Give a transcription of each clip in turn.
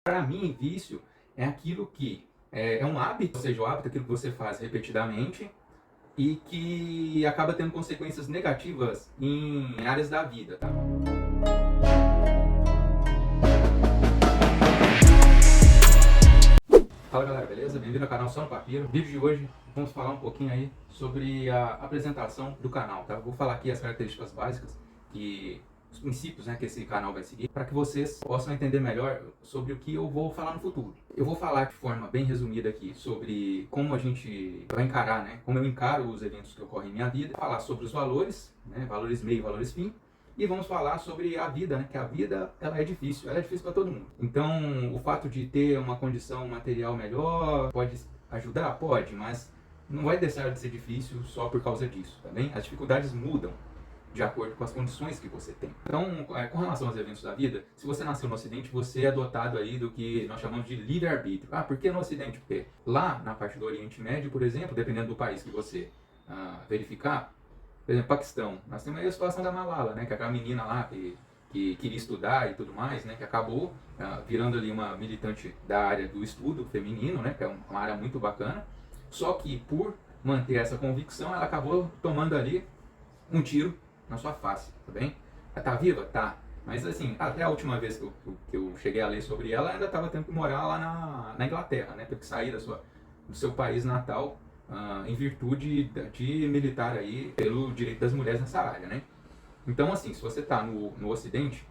Para mim, vício é aquilo que é um hábito, ou seja, o hábito é aquilo que você faz repetidamente e que acaba tendo consequências negativas em áreas da vida, tá? Fala galera, beleza? Bem-vindo ao canal Só no Papiro. No vídeo de hoje vamos falar um pouquinho aí sobre a apresentação do canal, tá? Vou falar aqui as características básicas e os princípios, né, que esse canal vai seguir para que vocês possam entender melhor sobre o que eu vou falar no futuro. Eu vou falar de forma bem resumida aqui sobre como a gente vai encarar, né, como eu encaro os eventos que ocorrem em minha vida, falar sobre os valores, né, valores meio e valores fim, e vamos falar sobre a vida, né? Que a vida ela é difícil para todo mundo. Então, o fato de ter uma condição material melhor pode ajudar? Pode, mas não vai deixar de ser difícil só por causa disso, tá bem? As dificuldades mudam de acordo com as condições que você tem. Então, com relação aos eventos da vida, se você nasceu no Ocidente, você é dotado aí do que nós chamamos de livre-arbítrio. Ah, por que no Ocidente? Porque lá na parte do Oriente Médio, por exemplo, dependendo do país que você verificar, por exemplo, Paquistão, nós temos aí a situação da Malala, né, que é aquela menina lá que queria estudar e tudo mais, né, que acabou virando ali uma militante da área do estudo feminino, né, que é uma área muito bacana, só que por manter essa convicção, ela acabou tomando ali um tiro na sua face, tá bem? Ela tá viva? Tá. Mas assim, até a última vez que eu cheguei a ler sobre ela, ainda estava tendo que morar lá na Inglaterra, né, teve que sair do seu país natal, em virtude de militar aí pelo direito das mulheres nessa área, né? Então, assim, se você está no Ocidente,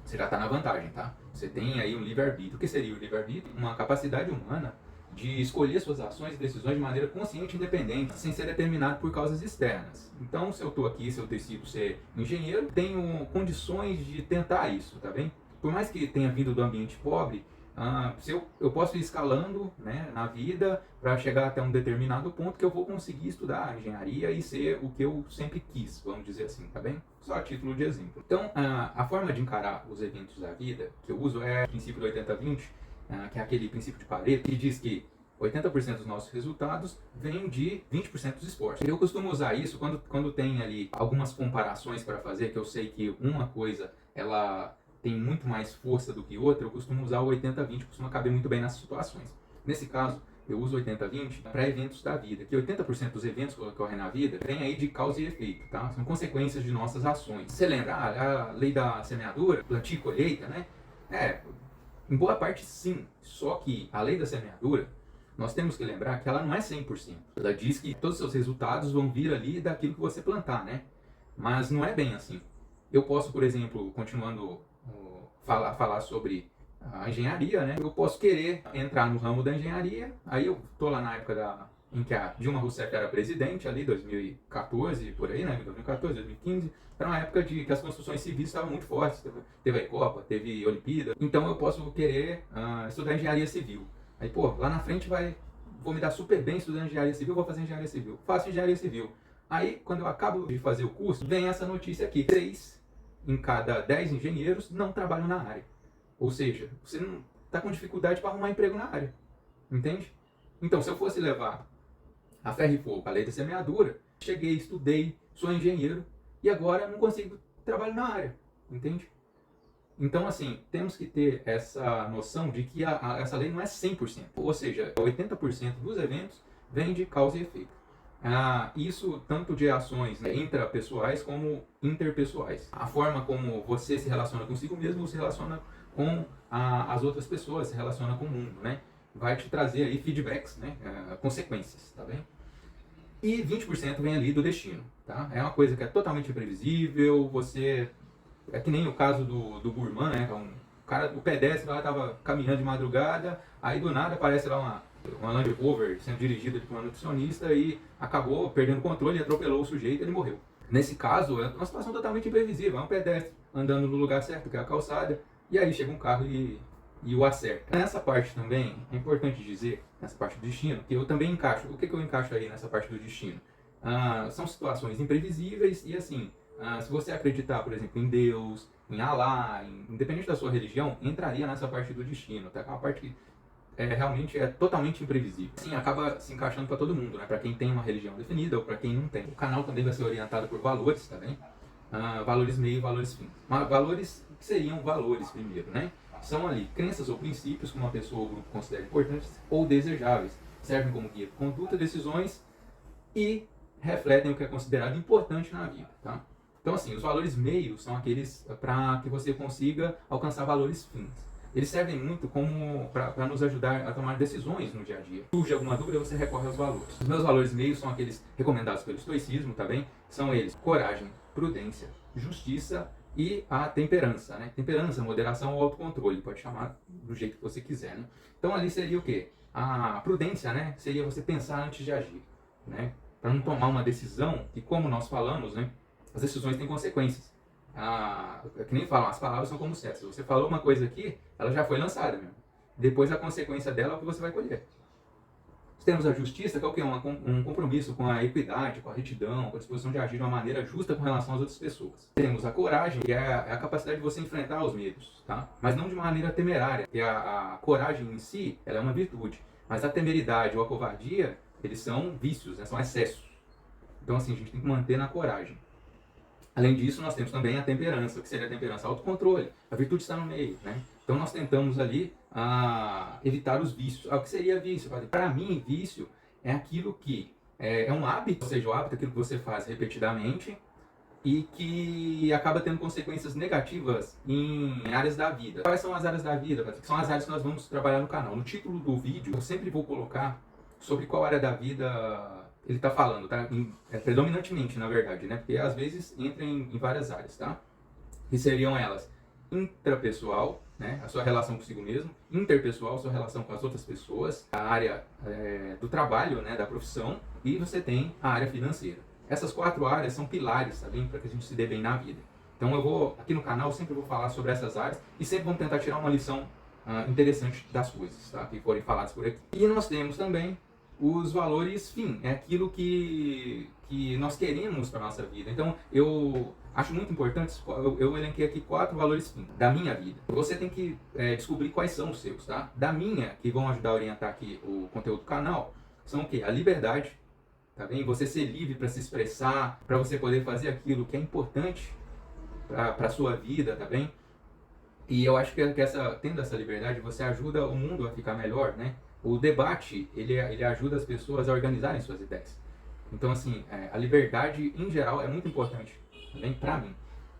você já está na vantagem, tá? Você tem aí um livre-arbítrio. O que seria o livre-arbítrio? Uma capacidade humana de escolher suas ações e decisões de maneira consciente e independente, sem ser determinado por causas externas. Então, se eu estou aqui, se eu decido ser engenheiro, tenho condições de tentar isso, tá bem? Por mais que tenha vindo do ambiente pobre, se eu posso ir escalando, né, na vida para chegar até um determinado ponto que eu vou conseguir estudar engenharia e ser o que eu sempre quis, vamos dizer assim, tá bem? Só a título de exemplo. Então, a forma de encarar os eventos da vida que eu uso é o princípio do 80-20, que é aquele princípio de Pareto, que diz que 80% dos nossos resultados vêm de 20% dos esforços. Eu costumo usar isso quando tem ali algumas comparações para fazer, que eu sei que uma coisa, ela tem muito mais força do que outra, eu costumo usar o 80-20, costuma caber muito bem nessas situações. Nesse caso, eu uso 80-20 para eventos da vida, que 80% dos eventos que ocorrem na vida vem aí de causa e efeito, tá? São consequências de nossas ações. Você lembra, a lei da semeadura, plantio e colheita, né? Em boa parte sim, só que a lei da semeadura, nós temos que lembrar que ela não é 100%. Ela diz que todos os seus resultados vão vir ali daquilo que você plantar, né? Mas não é bem assim. Eu posso, por exemplo, continuando falar sobre a engenharia, né? Eu posso querer entrar no ramo da engenharia, aí eu tô lá na época em que a Dilma Rousseff era presidente, ali 2014, por aí, né? 2014, 2015, era uma época de que as construções civis estavam muito fortes, teve a Copa, teve a Olimpíada, então eu posso querer estudar engenharia civil. Aí, pô, lá na frente vou me dar super bem estudando engenharia civil, vou fazer engenharia civil, faço engenharia civil. Aí, quando eu acabo de fazer o curso, vem essa notícia aqui, 3 em cada 10 engenheiros não trabalham na área. Ou seja, você não está com dificuldade para arrumar emprego na área. Entende? Então, se eu fosse levar a ferro e fogo a lei da semeadura, cheguei, estudei, sou engenheiro e agora não consigo trabalho na área. Entende? Então, assim, temos que ter essa noção de que essa lei não é 100%. Ou seja, 80% dos eventos vem de causa e efeito. Isso tanto de ações, né, intrapessoais como interpessoais. A forma como você se relaciona consigo mesmo, se relaciona com as outras pessoas, se relaciona com o mundo, né? Vai te trazer aí feedbacks, né, consequências, tá bem? E 20% vem ali do destino, tá? É uma coisa que é totalmente imprevisível, é que nem o caso do Gurman, né? O pedestre lá estava caminhando de madrugada, aí do nada aparece lá uma Land Rover sendo dirigida por uma nutricionista e acabou perdendo o controle e atropelou o sujeito e ele morreu. Nesse caso, é uma situação totalmente imprevisível. É um pedestre andando no lugar certo, que é a calçada, e aí chega um carro e o acerta. Nessa parte também, é importante dizer, nessa parte do destino, que eu também encaixo. O que eu encaixo aí nessa parte do destino? São situações imprevisíveis e assim, se você acreditar, por exemplo, em Deus, em Alá, independente da sua religião, entraria nessa parte do destino, tá? É uma parte que realmente é totalmente imprevisível. Sim, acaba se encaixando para todo mundo, né? Para quem tem uma religião definida ou para quem não tem. O canal também vai ser orientado por valores, tá bem? Valores meio e valores fim. Valores que seriam valores primeiro, né? São ali crenças ou princípios que uma pessoa ou grupo considera importantes ou desejáveis. Servem como guia de conduta, decisões e refletem o que é considerado importante na vida, tá? Então, assim, os valores meios são aqueles para que você consiga alcançar valores fins. Eles servem muito como para nos ajudar a tomar decisões no dia a dia. Surge alguma dúvida, você recorre aos valores. Os meus valores meios são aqueles recomendados pelo estoicismo, tá bem? São eles: coragem, prudência, justiça e a temperança, né? Temperança, moderação ou autocontrole, pode chamar do jeito que você quiser, né? Então ali seria o quê? A prudência, né? Seria você pensar antes de agir, né? Para não tomar uma decisão que, como nós falamos, né? As decisões têm consequências. É que nem falam, as palavras são como setas. Se você falou uma coisa aqui, ela já foi lançada mesmo. Depois a consequência dela é o que você vai colher. Temos a justiça, que é o quê? Um compromisso com a equidade, com a retidão, com a disposição de agir de uma maneira justa com relação às outras pessoas. Temos a coragem, que é a capacidade de você enfrentar os medos, tá? Mas não de maneira temerária, porque a coragem em si, ela é uma virtude. Mas a temeridade ou a covardia, eles são vícios, né? São excessos. Então, assim, a gente tem que manter na coragem. Além disso, nós temos também a temperança, que seria a temperança, autocontrole. A virtude está no meio, né? Então nós tentamos ali evitar os vícios. O que seria vício? Para mim, vício é aquilo que é um hábito, ou seja, o hábito é aquilo que você faz repetidamente e que acaba tendo consequências negativas em áreas da vida. Quais são as áreas da vida? Que são as áreas que nós vamos trabalhar no canal. No título do vídeo, eu sempre vou colocar sobre qual área da vida ele está falando, tá? Predominantemente, na verdade, né? Porque às vezes entra em várias áreas, tá? Que seriam elas: intrapessoal, né? A sua relação consigo mesmo; interpessoal, a sua relação com as outras pessoas; a área do trabalho, né? Da profissão; e você tem a área financeira. Essas 4 áreas são pilares, tá bem? Para que a gente se dê bem na vida. Então eu vou, aqui no canal, sempre vou falar sobre essas áreas e sempre vamos tentar tirar uma lição interessante das coisas, tá? Que forem faladas por aqui. E nós temos também os valores fim, é aquilo que nós queremos para a nossa vida. Então, eu acho muito importante, eu elenquei aqui 4 valores fim da minha vida. Você tem que descobrir quais são os seus, tá? Da minha, que vão ajudar a orientar aqui o conteúdo do canal, são o quê? A liberdade, tá bem? Você ser livre para se expressar, para você poder fazer aquilo que é importante para a sua vida, tá bem? E eu acho que tendo essa liberdade, você ajuda o mundo a ficar melhor, né? O debate, ele ajuda as pessoas a organizarem suas ideias. Então, assim, a liberdade, em geral, é muito importante, também para mim.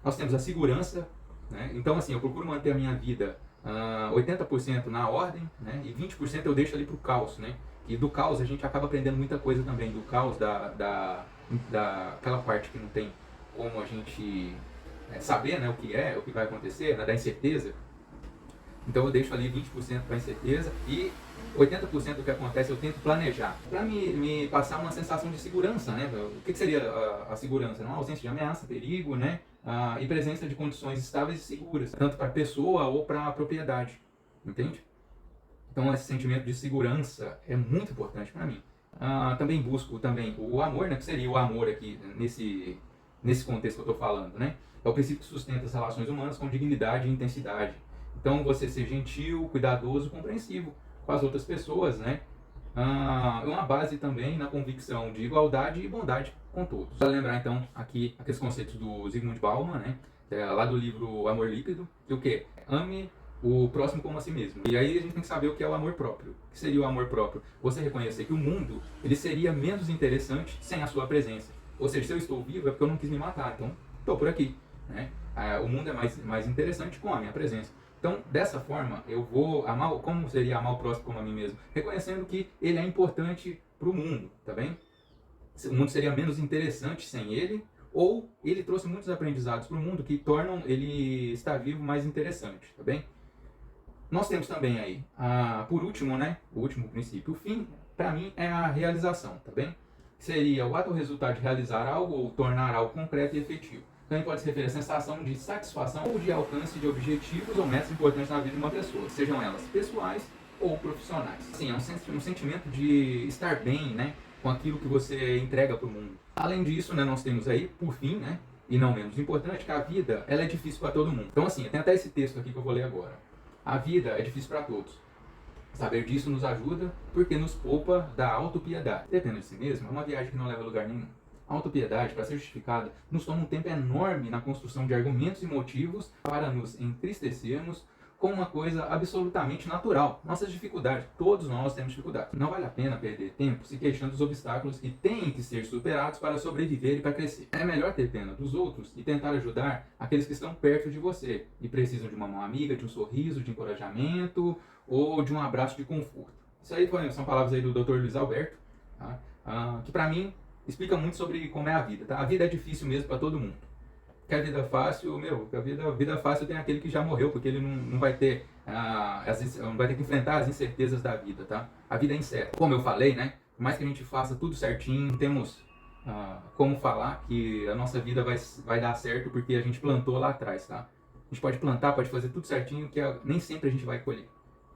Nós temos a segurança, né? Então, assim, eu procuro manter a minha vida 80% na ordem, né? E 20% eu deixo ali para o caos, né? E do caos a gente acaba aprendendo muita coisa também. Do caos, daquela parte que não tem como a gente saber, né, o que vai acontecer, né, da incerteza. Então eu deixo ali 20% para incerteza e 80% do que acontece eu tento planejar. Para me passar uma sensação de segurança, né? O que seria a segurança? Uma ausência de ameaça, perigo, né? E presença de condições estáveis e seguras, tanto para a pessoa ou para a propriedade. Entende? Então esse sentimento de segurança é muito importante para mim. Também busco o amor, né? Que seria o amor aqui nesse contexto que eu estou falando, né? É o princípio que sustenta as relações humanas com dignidade e intensidade. Então você ser gentil, cuidadoso, compreensivo com as outras pessoas, né? Uma base também na convicção de igualdade e bondade com todos. Para lembrar então aqui aqueles conceitos do Zygmunt Bauman, né? Lá do livro Amor Líquido, que o quê? Ame o próximo como a si mesmo. E aí a gente tem que saber o que é o amor próprio. O que seria o amor próprio? Você reconhecer que o mundo ele seria menos interessante sem a sua presença. Ou seja, se eu estou vivo é porque eu não quis me matar, então estou por aqui, né? O mundo é mais interessante com a minha presença. Então, dessa forma, eu vou amar, como seria amar o próximo como a mim mesmo? Reconhecendo que ele é importante para o mundo, tá bem? O mundo seria menos interessante sem ele, ou ele trouxe muitos aprendizados para o mundo que tornam ele estar vivo mais interessante, tá bem? Nós temos também aí, por último, né? O último princípio. O fim, para mim, é a realização, tá bem? Seria o ato ou resultado de realizar algo ou tornar algo concreto e efetivo. Também pode se referir à sensação de satisfação ou de alcance de objetivos ou metas importantes na vida de uma pessoa, sejam elas pessoais ou profissionais. Sim, é um sentimento de estar bem, né, com aquilo que você entrega para o mundo. Além disso, né, nós temos aí, por fim, né, e não menos importante, que a vida ela é difícil para todo mundo. Então, assim, tem até esse texto aqui que eu vou ler agora. A vida é difícil para todos. Saber disso nos ajuda porque nos poupa da autopiedade. Dependendo de si mesmo, é uma viagem que não leva a lugar nenhum. A autopiedade, para ser justificada, nos toma um tempo enorme na construção de argumentos e motivos para nos entristecermos como uma coisa absolutamente natural. Nossas dificuldades, todos nós temos dificuldades. Não vale a pena perder tempo se queixando dos obstáculos que têm que ser superados para sobreviver e para crescer. É melhor ter pena dos outros e tentar ajudar aqueles que estão perto de você e precisam de uma mão amiga, de um sorriso, de encorajamento ou de um abraço de conforto. Isso aí são palavras aí do Dr. Luiz Alberto, tá? Que para mim explica muito sobre como é a vida. Tá? A vida é difícil mesmo para todo mundo. Quer vida fácil, a vida fácil tem aquele que já morreu, porque ele não vai ter, não vai ter que enfrentar as incertezas da vida, tá? A vida é incerta. Como eu falei, né? Por mais que a gente faça tudo certinho, não temos como falar que a nossa vida vai dar certo porque a gente plantou lá atrás, tá? A gente pode plantar, pode fazer tudo certinho, que nem sempre a gente vai colher.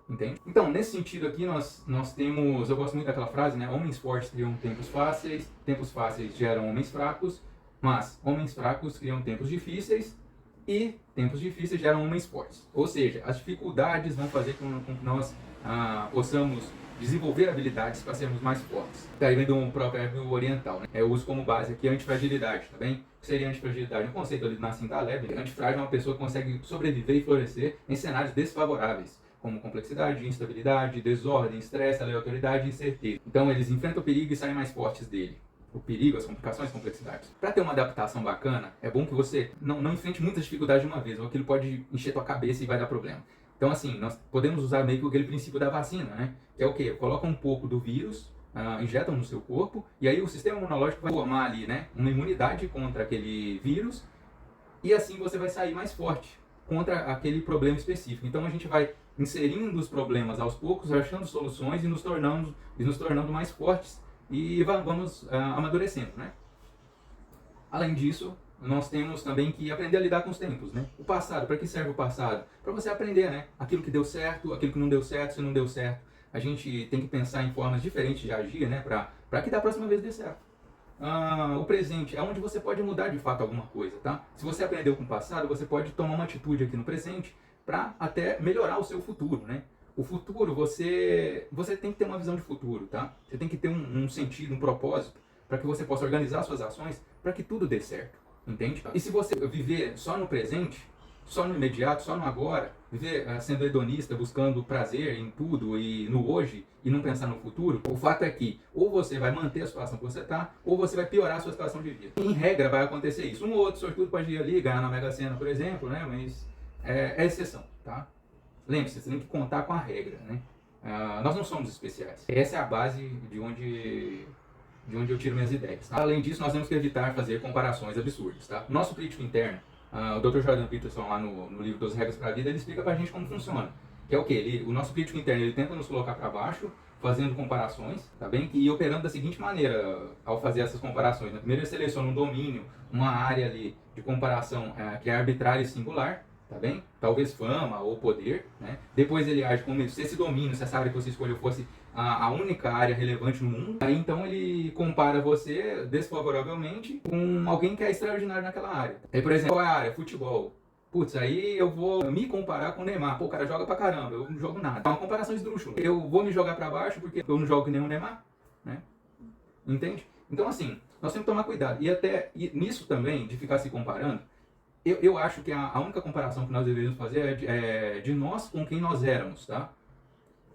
Entende? Então, nesse sentido aqui, nós temos, eu gosto muito daquela frase, né? Homens fortes criam tempos fáceis geram homens fracos, mas homens fracos criam tempos difíceis e tempos difíceis geram homens fortes. Ou seja, as dificuldades vão fazer com que nós possamos desenvolver habilidades para sermos mais fortes. Daí vem de um provérbio oriental, né? Eu uso como base aqui a antifragilidade, tá bem? O que seria antifragilidade? Um conceito ali de Nassim Taleb. Antifrágil é uma pessoa que consegue sobreviver e florescer em cenários desfavoráveis, como complexidade, instabilidade, desordem, estresse, aleatoriedade e incerteza. Então eles enfrentam o perigo e saem mais fortes dele. O perigo, as complicações, as complexidades. Para ter uma adaptação bacana, é bom que você não enfrente muitas dificuldades de uma vez, ou aquilo pode encher tua cabeça e vai dar problema. Então assim, nós podemos usar meio que aquele princípio da vacina, né? Que é o quê? Coloca um pouco do vírus, injetam no seu corpo, e aí o sistema imunológico vai formar ali, né, uma imunidade contra aquele vírus, e assim você vai sair mais forte contra aquele problema específico. Então a gente vai inserindo os problemas aos poucos, achando soluções e nos tornando mais fortes e vamos amadurecendo, né? Além disso, nós temos também que aprender a lidar com os tempos, né? O passado, para que serve o passado? Para você aprender, né? Aquilo que deu certo, aquilo que não deu certo, se não deu certo. A gente tem que pensar em formas diferentes de agir, né? Para que da próxima vez dê certo. O presente é onde você pode mudar de fato alguma coisa, tá? Se você aprendeu com o passado, você pode tomar uma atitude aqui no presente para até melhorar o seu futuro, né? O futuro, você tem que ter uma visão de futuro, tá? Você tem que ter um sentido, um propósito, para que você possa organizar suas ações para que tudo dê certo, entende? E se você viver só no presente, só no imediato, só no agora, viver sendo hedonista, buscando prazer em tudo e no hoje, e não pensar no futuro, o fato é que ou você vai manter a situação que você está, ou você vai piorar a sua situação de vida. Em regra vai acontecer isso. Um ou outro sortudo pode ir ali, ganhar na Mega Sena, por exemplo, né? Mas é exceção, tá? Lembre-se, você tem que contar com a regra, né? Nós não somos especiais. Essa é a base de onde eu tiro minhas ideias. Tá? Além disso, nós temos que evitar fazer comparações absurdas. Tá? Nosso crítico interno, o Dr. Jordan Peterson, lá no livro 12 Regras para a Vida, ele explica pra gente como funciona. Que é o quê? O nosso crítico interno, ele tenta nos colocar para baixo, fazendo comparações, tá bem? E operando da seguinte maneira, ao fazer essas comparações. Né? Primeiro ele seleciona um domínio, uma área ali de comparação que é arbitrária e singular, tá bem? Talvez fama ou poder, né? Depois ele age como se esse domínio, se essa área que você escolheu fosse a única área relevante no mundo. Aí então ele compara você desfavoravelmente com alguém que é extraordinário naquela área. Aí, por exemplo, qual é a área? Futebol. Putz, aí eu vou me comparar com o Neymar. Pô, o cara joga pra caramba, eu não jogo nada. É uma comparação esdrúxula. Eu vou me jogar pra baixo porque eu não jogo que nem o Neymar, né? Entende? Então assim, nós temos que tomar cuidado. E nisso também, de ficar se comparando, eu acho que a única comparação que nós deveríamos fazer é de nós com quem nós éramos, tá?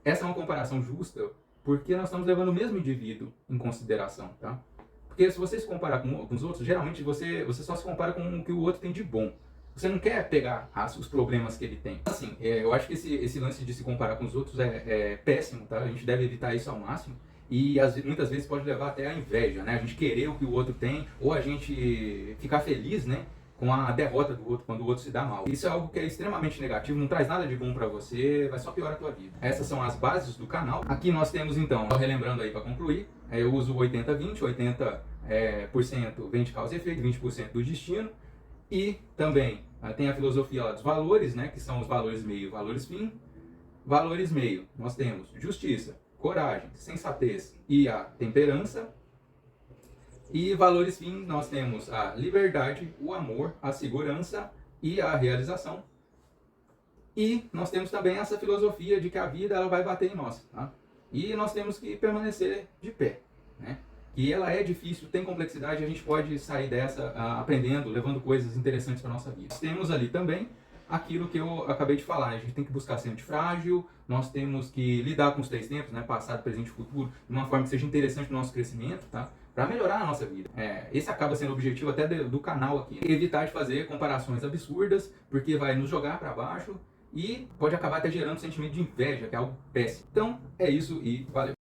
Essa é uma comparação justa porque nós estamos levando o mesmo indivíduo em consideração, tá? Porque se você se comparar com os outros, geralmente você só se compara com o que o outro tem de bom. Você não quer pegar os problemas que ele tem. Assim, eu acho que esse lance de se comparar com os outros é péssimo, tá? A gente deve evitar isso ao máximo. E muitas vezes pode levar até a inveja, né? A gente querer o que o outro tem, ou a gente ficar feliz, né? Com a derrota do outro, quando o outro se dá mal. Isso é algo que é extremamente negativo, não traz nada de bom pra você, vai só piorar a tua vida. Essas são as bases do canal. Aqui nós temos então, relembrando aí para concluir, eu uso 80-20, 80% vem de causa e efeito, 20% do destino. E também tem a filosofia lá dos valores, né, que são os valores meio e valores fim. Valores meio, nós temos justiça, coragem, sensatez e a temperança. E valores fim, nós temos a liberdade, o amor, a segurança e a realização. E nós temos também essa filosofia de que a vida ela vai bater em nós, tá? E nós temos que permanecer de pé, né? E ela é difícil, tem complexidade, a gente pode sair dessa aprendendo, levando coisas interessantes para a nossa vida. Nós temos ali também aquilo que eu acabei de falar, né? A gente tem que buscar ser antifrágil, nós temos que lidar com os três tempos, né? Passado, presente e futuro, de uma forma que seja interessante para o nosso crescimento, tá? Para melhorar a nossa vida. Esse acaba sendo o objetivo até do canal aqui. Evitar de fazer comparações absurdas, porque vai nos jogar para baixo e pode acabar até gerando sentimento de inveja, que é algo péssimo. Então, é isso e valeu!